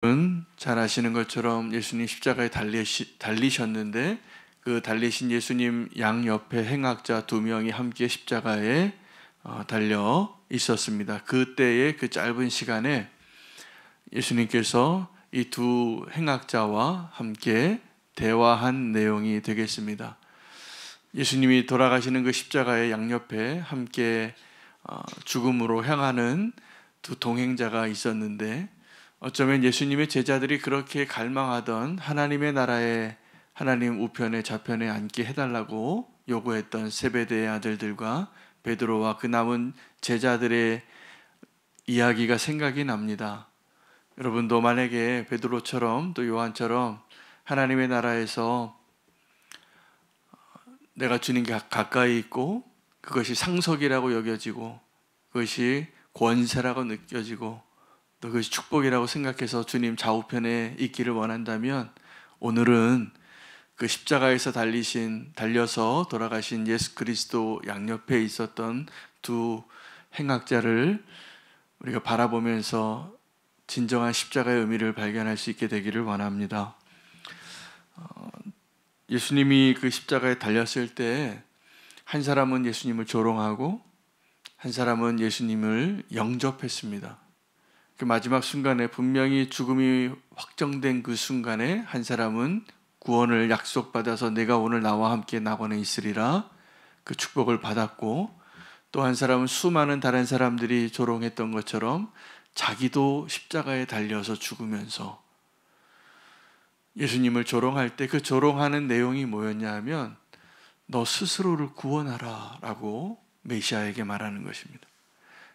여러분 잘 아시는 것처럼 예수님 십자가에 달리셨는데 그 달리신 예수님 양옆에 행악자 두 명이 함께 십자가에 달려 있었습니다. 그때의 그 짧은 시간에 예수님께서 이 두 행악자와 함께 대화한 내용이 되겠습니다. 예수님이 돌아가시는 그 십자가의 양옆에 함께 죽음으로 향하는 두 동행자가 있었는데, 어쩌면 예수님의 제자들이 그렇게 갈망하던 하나님의 나라에 하나님 우편에 좌편에 앉게 해달라고 요구했던 세베대의 아들들과 베드로와 그 남은 제자들의 이야기가 생각이 납니다. 여러분도 만약에 베드로처럼 또 요한처럼 하나님의 나라에서 내가 주님께 가까이 있고 그것이 상속이라고 여겨지고 그것이 권세라고 느껴지고 또 그것이 축복이라고 생각해서 주님 좌우편에 있기를 원한다면, 오늘은 그 십자가에서 달려서 돌아가신 예수 그리스도 양옆에 있었던 두 행악자를 우리가 바라보면서 진정한 십자가의 의미를 발견할 수 있게 되기를 원합니다. 예수님이 그 십자가에 달렸을 때 한 사람은 예수님을 조롱하고 한 사람은 예수님을 영접했습니다. 그 마지막 순간에 분명히 죽음이 확정된 그 순간에 한 사람은 구원을 약속받아서 내가 오늘 나와 함께 낙원에 있으리라 그 축복을 받았고, 또 한 사람은 수많은 다른 사람들이 조롱했던 것처럼 자기도 십자가에 달려서 죽으면서 예수님을 조롱할 때 그 조롱하는 내용이 뭐였냐 하면 너 스스로를 구원하라 라고 메시아에게 말하는 것입니다.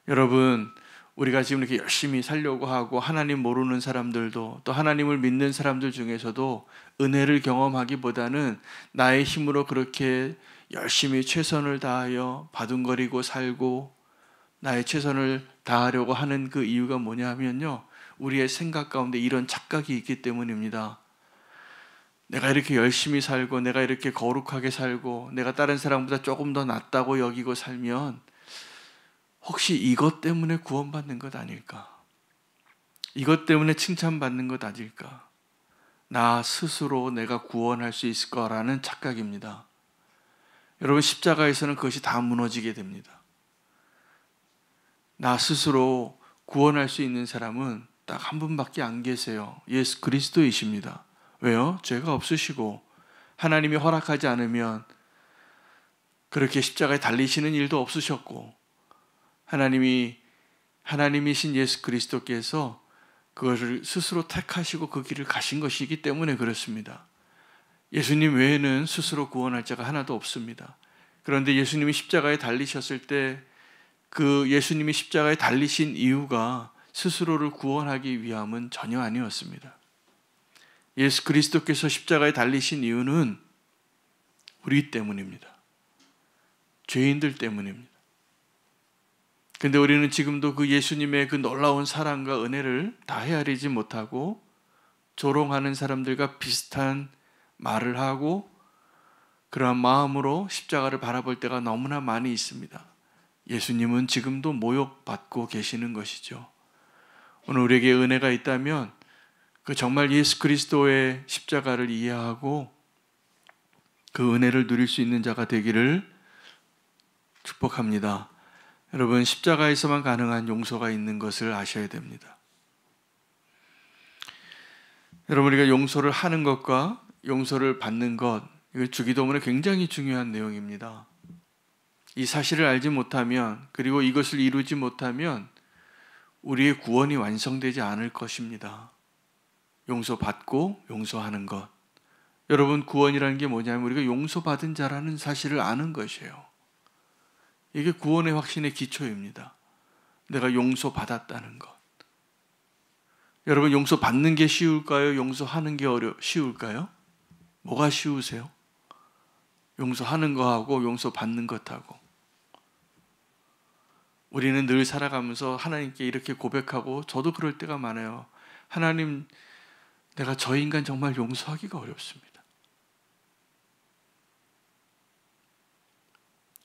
여러분, 우리가 지금 이렇게 열심히 살려고 하고 하나님 모르는 사람들도 또 하나님을 믿는 사람들 중에서도 은혜를 경험하기보다는 나의 힘으로 그렇게 열심히 최선을 다하여 바둥거리고 살고 나의 최선을 다하려고 하는 그 이유가 뭐냐 하면요, 우리의 생각 가운데 이런 착각이 있기 때문입니다. 내가 이렇게 열심히 살고 내가 이렇게 거룩하게 살고 내가 다른 사람보다 조금 더 낫다고 여기고 살면 혹시 이것 때문에 구원받는 것 아닐까? 이것 때문에 칭찬받는 것 아닐까? 나 스스로 내가 구원할 수 있을 거라는 착각입니다. 여러분, 십자가에서는 그것이 다 무너지게 됩니다. 나 스스로 구원할 수 있는 사람은 딱 한 분밖에 안 계세요. 예수 그리스도이십니다. 왜요? 죄가 없으시고 하나님이 허락하지 않으면 그렇게 십자가에 달리시는 일도 없으셨고, 하나님이신 예수 그리스도께서 그것을 스스로 택하시고 그 길을 가신 것이기 때문에 그렇습니다. 예수님 외에는 스스로 구원할 자가 하나도 없습니다. 그런데 예수님이 십자가에 달리셨을 때 그 예수님이 십자가에 달리신 이유가 스스로를 구원하기 위함은 전혀 아니었습니다. 예수 그리스도께서 십자가에 달리신 이유는 우리 때문입니다. 죄인들 때문입니다. 근데 우리는 지금도 그 예수님의 그 놀라운 사랑과 은혜를 다 헤아리지 못하고 조롱하는 사람들과 비슷한 말을 하고 그러한 마음으로 십자가를 바라볼 때가 너무나 많이 있습니다. 예수님은 지금도 모욕받고 계시는 것이죠. 오늘 우리에게 은혜가 있다면 그 정말 예수 그리스도의 십자가를 이해하고 그 은혜를 누릴 수 있는 자가 되기를 축복합니다. 여러분, 십자가에서만 가능한 용서가 있는 것을 아셔야 됩니다. 여러분, 우리가 용서를 하는 것과 용서를 받는 것, 이거 주기도문에 굉장히 중요한 내용입니다. 이 사실을 알지 못하면, 그리고 이것을 이루지 못하면 우리의 구원이 완성되지 않을 것입니다. 용서받고 용서하는 것. 여러분, 구원이라는 게 뭐냐면 우리가 용서받은 자라는 사실을 아는 것이에요. 이게 구원의 확신의 기초입니다. 내가 용서받았다는 것. 여러분, 용서받는 게 쉬울까요? 용서하는 게 쉬울까요? 뭐가 쉬우세요? 용서하는 거하고 용서받는 것하고. 우리는 늘 살아가면서 하나님께 이렇게 고백하고, 저도 그럴 때가 많아요. 하나님, 내가 저 인간 정말 용서하기가 어렵습니다.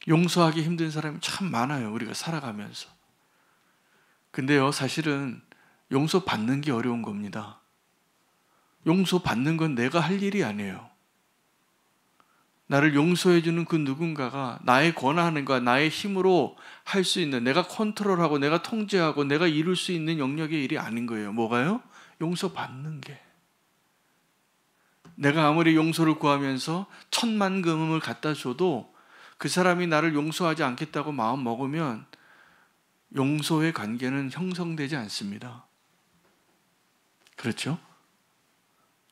용서하기 힘든 사람이 참 많아요, 우리가 살아가면서. 근데요, 사실은 용서받는 게 어려운 겁니다. 용서받는 건 내가 할 일이 아니에요. 나를 용서해주는 그 누군가가 나의 권한과 나의 힘으로 할 수 있는, 내가 컨트롤하고 내가 통제하고 내가 이룰 수 있는 영역의 일이 아닌 거예요. 뭐가요? 용서받는 게. 내가 아무리 용서를 구하면서 1,000만 금을 갖다 줘도 그 사람이 나를 용서하지 않겠다고 마음 먹으면 용서의 관계는 형성되지 않습니다. 그렇죠?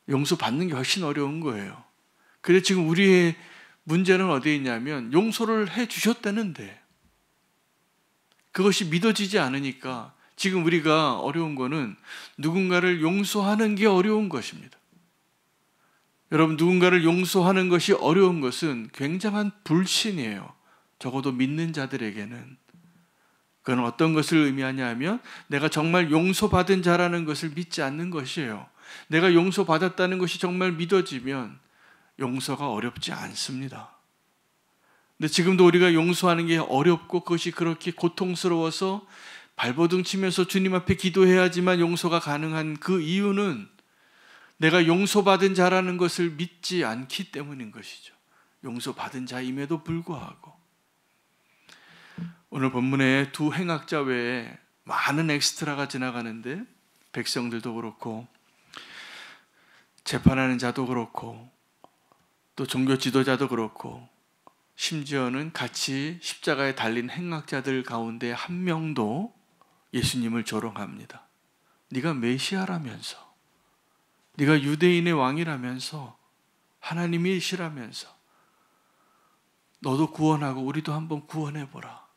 용서받는 게 훨씬 어려운 거예요. 그래서 지금 우리의 문제는 어디에 있냐면 용서를 해 주셨다는데 그것이 믿어지지 않으니까 지금 우리가 어려운 거는 누군가를 용서하는 게 어려운 것입니다. 여러분, 누군가를 용서하는 것이 어려운 것은 굉장한 불신이에요. 적어도 믿는 자들에게는. 그건 어떤 것을 의미하냐 하면 내가 정말 용서받은 자라는 것을 믿지 않는 것이에요. 내가 용서받았다는 것이 정말 믿어지면 용서가 어렵지 않습니다. 근데 지금도 우리가 용서하는 게 어렵고 그것이 그렇게 고통스러워서 발버둥 치면서 주님 앞에 기도해야지만 용서가 가능한 그 이유는 내가 용서받은 자라는 것을 믿지 않기 때문인 것이죠. 용서받은 자임에도 불구하고. 오늘 본문에 두 행악자 외에 많은 엑스트라가 지나가는데 백성들도 그렇고 재판하는 자도 그렇고 또 종교 지도자도 그렇고 심지어는 같이 십자가에 달린 행악자들 가운데 한 명도 예수님을 조롱합니다. 네가 메시아라면서, 네가 유대인의 왕이라면서, 하나님이시라면서 너도 구원하고 우리도 한번 구원해보라.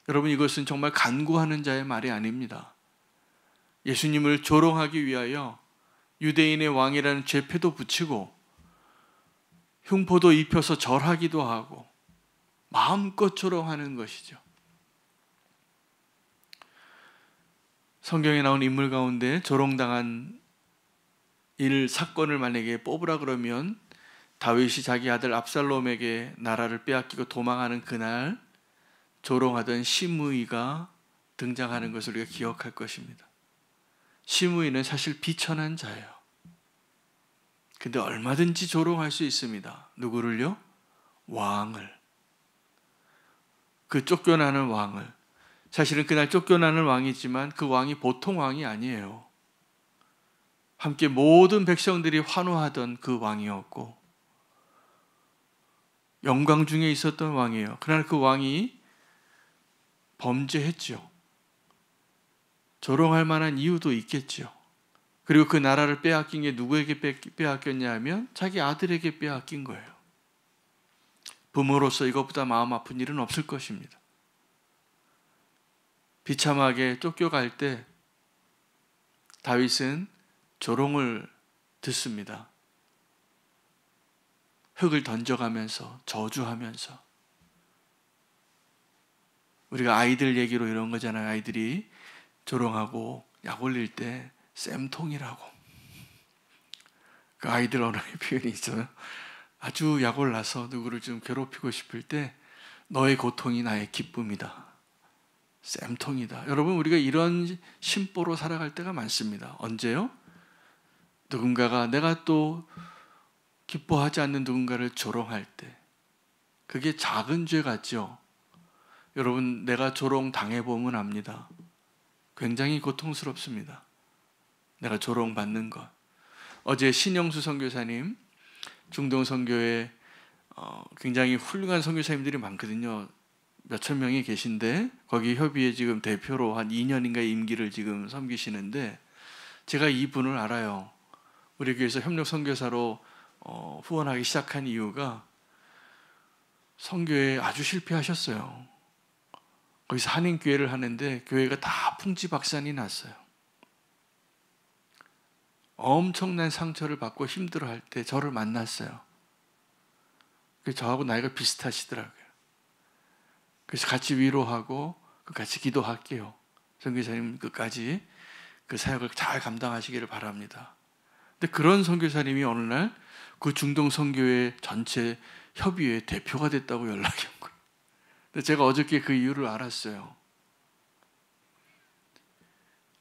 여러분, 이것은 정말 간구하는 자의 말이 아닙니다. 예수님을 조롱하기 위하여 유대인의 왕이라는 죄표도 붙이고 흉포도 입혀서 절하기도 하고 마음껏 조롱하는 것이죠. 성경에 나온 인물 가운데 조롱당한 사건을 만약에 뽑으라 그러면 다윗이 자기 아들 압살롬에게 나라를 빼앗기고 도망하는 그날 조롱하던 시므이가 등장하는 것을 우리가 기억할 것입니다. 시므이는 사실 비천한 자예요. 근데 얼마든지 조롱할 수 있습니다. 누구를요? 왕을. 그 쫓겨나는 왕을. 사실은 그날 쫓겨나는 왕이지만 그 왕이 보통 왕이 아니에요. 함께 모든 백성들이 환호하던 그 왕이었고 영광 중에 있었던 왕이에요. 그러나 그 왕이 범죄했죠. 조롱할 만한 이유도 있겠죠. 그리고 그 나라를 빼앗긴 게 누구에게 빼앗겼냐 하면 자기 아들에게 빼앗긴 거예요. 부모로서 이것보다 마음 아픈 일은 없을 것입니다. 비참하게 쫓겨갈 때 다윗은 조롱을 듣습니다. 흙을 던져가면서 저주하면서. 우리가 아이들 얘기로 이런 거잖아요. 아이들이 조롱하고 약 올릴 때 쌤통이라고. 그 아이들 언어의 표현이 있어요. 아주 약 올라서 누구를 좀 괴롭히고 싶을 때 너의 고통이 나의 기쁨이다. 쌤통이다. 여러분, 우리가 이런 심보로 살아갈 때가 많습니다. 언제요? 누군가가 내가 또 기뻐하지 않는 누군가를 조롱할 때 그게 작은 죄 같죠? 여러분, 내가 조롱 당해보면 압니다. 굉장히 고통스럽습니다. 내가 조롱받는 것. 어제 신영수 선교사님, 중동 선교에 굉장히 훌륭한 선교사님들이 많거든요. 몇천 명이 계신데 거기 협의회 지금 대표로 한 2년인가 임기를 지금 섬기시는데 제가 이분을 알아요. 우리 교회에서 협력 선교사로 후원하기 시작한 이유가 선교에 아주 실패하셨어요. 거기서 한인교회를 하는데 교회가 다 풍지박산이 났어요. 엄청난 상처를 받고 힘들어할 때 저를 만났어요. 그래서 저하고 나이가 비슷하시더라고요. 그래서 같이 위로하고 같이 기도할게요. 선교사님 끝까지 그 사역을 잘 감당하시기를 바랍니다. 근데 그런 선교사님이 어느 날 그 중동 선교회 전체 협의회 대표가 됐다고 연락이 온 거예요. 근데 제가 어저께 그 이유를 알았어요.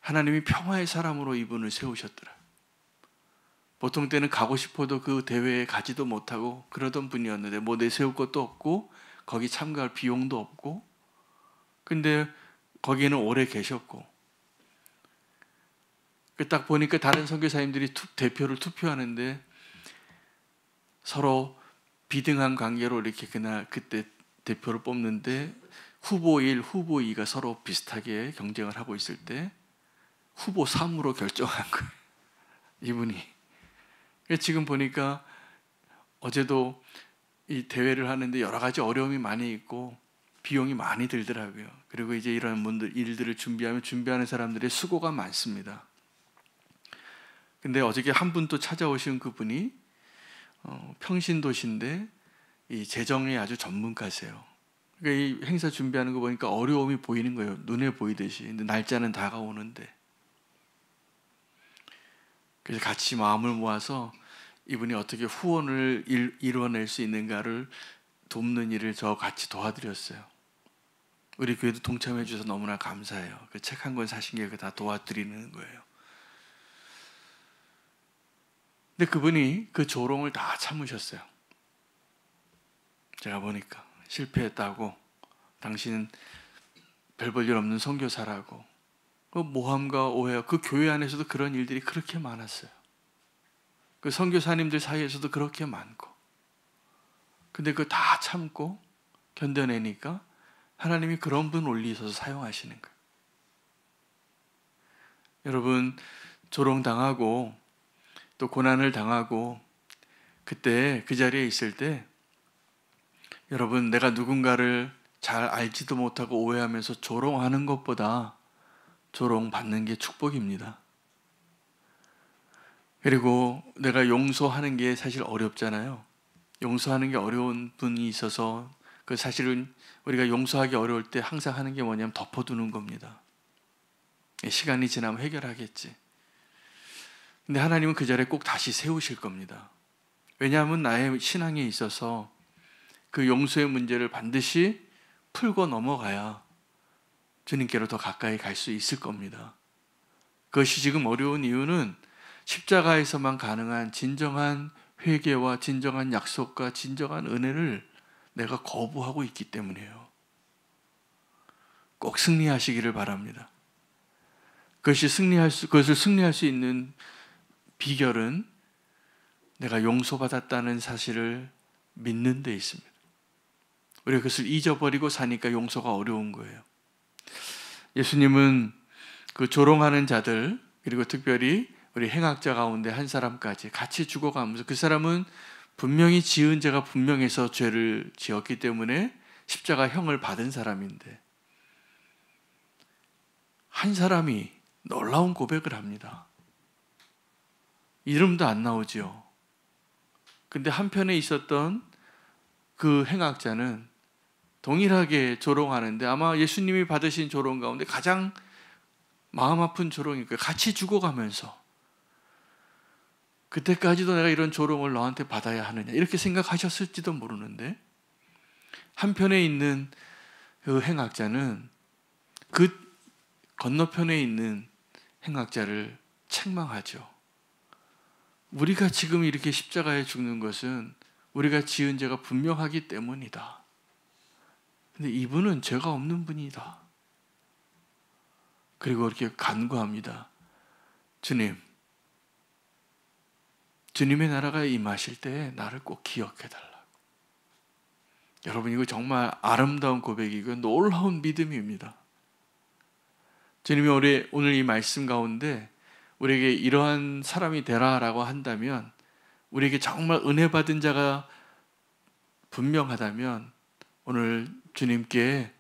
하나님이 평화의 사람으로 이분을 세우셨더라. 보통 때는 가고 싶어도 그 대회에 가지도 못하고 그러던 분이었는데 뭐 내세울 것도 없고 거기 참가할 비용도 없고, 근데 거기에는 오래 계셨고, 딱 보니까 다른 선교사님들이 대표를 투표하는데 서로 비등한 관계로 이렇게 그때 대표를 뽑는데 후보 1, 후보 2가 서로 비슷하게 경쟁을 하고 있을 때 후보 3으로 결정한 거예요, 이분이. 지금 보니까 어제도 이 대회를 하는데 여러 가지 어려움이 많이 있고 비용이 많이 들더라고요. 그리고 이제 이런 일들을 준비하는 사람들의 수고가 많습니다. 근데 어저께 한 분 또 찾아오신 그분이 평신도시인데 이 재정에 아주 전문가세요. 그러니까 이 행사 준비하는 거 보니까 어려움이 보이는 거예요, 눈에 보이듯이. 근데 날짜는 다가오는데. 그래서 같이 마음을 모아서 이분이 어떻게 후원을 이뤄낼 수 있는가를 돕는 일을 저 같이 도와드렸어요. 우리 교회도 동참해 주셔서 너무나 감사해요. 그 책 한 권 사신 게 다 도와드리는 거예요. 근데 그분이 그 조롱을 다 참으셨어요. 제가 보니까 실패했다고, 당신은 별 볼 일 없는 선교사라고, 그 모함과 오해, 그 교회 안에서도 그런 일들이 그렇게 많았어요. 그 선교사님들 사이에서도 그렇게 많고. 근데 그거 다 참고 견뎌내니까 하나님이 그런 분 올리셔서 사용하시는 거예요. 여러분, 조롱당하고 또 고난을 당하고 그때 그 자리에 있을 때 여러분, 내가 누군가를 잘 알지도 못하고 오해하면서 조롱하는 것보다 조롱받는 게 축복입니다. 그리고 내가 용서하는 게 사실 어렵잖아요. 용서하는 게 어려운 분이 있어서 그 사실은 우리가 용서하기 어려울 때 항상 하는 게 뭐냐면 덮어두는 겁니다. 시간이 지나면 해결하겠지. 근데 하나님은 그 자리에 꼭 다시 세우실 겁니다. 왜냐하면 나의 신앙에 있어서 그 용서의 문제를 반드시 풀고 넘어가야 주님께로 더 가까이 갈 수 있을 겁니다. 그것이 지금 어려운 이유는 십자가에서만 가능한 진정한 회개와 진정한 약속과 진정한 은혜를 내가 거부하고 있기 때문이에요. 꼭 승리하시기를 바랍니다. 그것을 승리할 수 있는 비결은 내가 용서받았다는 사실을 믿는 데 있습니다. 우리가 그것을 잊어버리고 사니까 용서가 어려운 거예요. 예수님은 그 조롱하는 자들, 그리고 특별히 우리 행악자 가운데 한 사람까지 같이 죽어가면서, 그 사람은 분명히 지은 죄가 분명해서 죄를 지었기 때문에 십자가형을 받은 사람인데 한 사람이 놀라운 고백을 합니다. 이름도 안 나오지요. 근데 한편에 있었던 그 행악자는 동일하게 조롱하는데 아마 예수님이 받으신 조롱 가운데 가장 마음 아픈 조롱일 거예요. 같이 죽어가면서 그때까지도 내가 이런 조롱을 너한테 받아야 하느냐 이렇게 생각하셨을지도 모르는데, 한편에 있는 그 행악자는 그 건너편에 있는 행악자를 책망하죠. 우리가 지금 이렇게 십자가에 죽는 것은 우리가 지은 죄가 분명하기 때문이다. 근데 이분은 죄가 없는 분이다. 그리고 이렇게 간구합니다. 주님의 나라가 임하실 때 나를 꼭 기억해달라고. 여러분, 이거 정말 아름다운 고백이고 놀라운 믿음입니다. 주님이 오늘 이 말씀 가운데 우리에게 이러한 사람이 되라라고 한다면, 우리에게 정말 은혜 받은 자가 분명하다면 오늘 주님께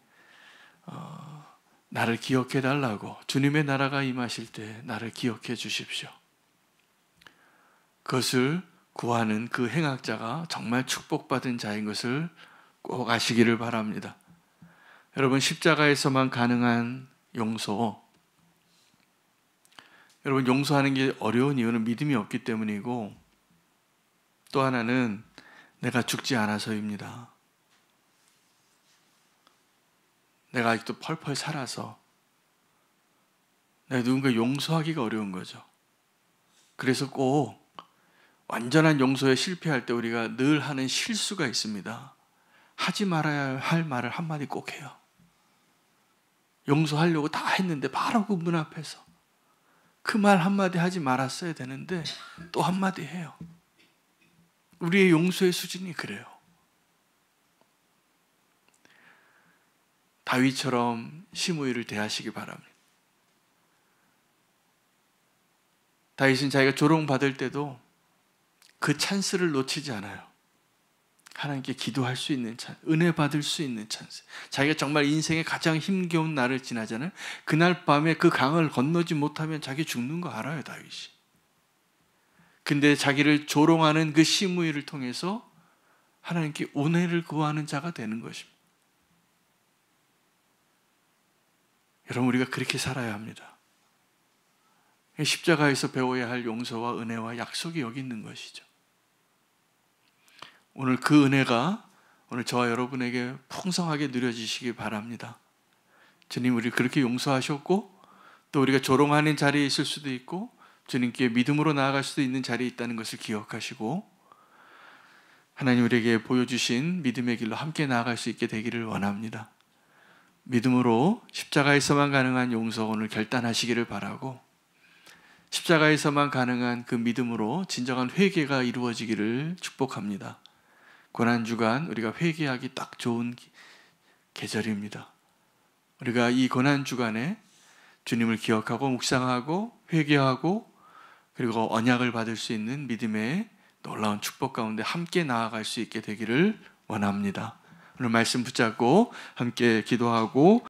나를 기억해 달라고, 주님의 나라가 임하실 때 나를 기억해 주십시오. 그것을 구하는 그 행악자가 정말 축복받은 자인 것을 꼭 아시기를 바랍니다. 여러분, 십자가에서만 가능한 용서, 여러분, 용서하는 게 어려운 이유는 믿음이 없기 때문이고, 또 하나는 내가 죽지 않아서입니다. 내가 아직도 펄펄 살아서 내가 누군가 용서하기가 어려운 거죠. 그래서 꼭 완전한 용서에 실패할 때 우리가 늘 하는 실수가 있습니다. 하지 말아야 할 말을 한마디 꼭 해요. 용서하려고 다 했는데 바로 그 문 앞에서 그 말 한마디 하지 말았어야 되는데 또 한마디 해요. 우리의 용서의 수준이 그래요. 다윗처럼 시므이를 대하시기 바랍니다. 다윗은 자기가 조롱받을 때도 그 찬스를 놓치지 않아요. 하나님께 기도할 수 있는 찬스, 은혜 받을 수 있는 찬스. 자기가 정말 인생의 가장 힘겨운 날을 지나잖아요. 그날 밤에 그 강을 건너지 못하면 자기 죽는 거 알아요, 다윗이. 근데 자기를 조롱하는 그 시므이를 통해서 하나님께 은혜를 구하는 자가 되는 것입니다. 여러분, 우리가 그렇게 살아야 합니다. 십자가에서 배워야 할 용서와 은혜와 약속이 여기 있는 것이죠. 오늘 그 은혜가 오늘 저와 여러분에게 풍성하게 누려지시기 바랍니다. 주님, 우리 그렇게 용서하셨고 또 우리가 조롱하는 자리에 있을 수도 있고 주님께 믿음으로 나아갈 수도 있는 자리에 있다는 것을 기억하시고 하나님 우리에게 보여주신 믿음의 길로 함께 나아갈 수 있게 되기를 원합니다. 믿음으로 십자가에서만 가능한 용서 오늘 결단하시기를 바라고 십자가에서만 가능한 그 믿음으로 진정한 회개가 이루어지기를 축복합니다. 고난주간 우리가 회개하기 딱 좋은 계절입니다. 우리가 이 고난주간에 주님을 기억하고 묵상하고 회개하고 그리고 언약을 받을 수 있는 믿음의 놀라운 축복 가운데 함께 나아갈 수 있게 되기를 원합니다. 오늘 말씀 붙잡고 함께 기도하고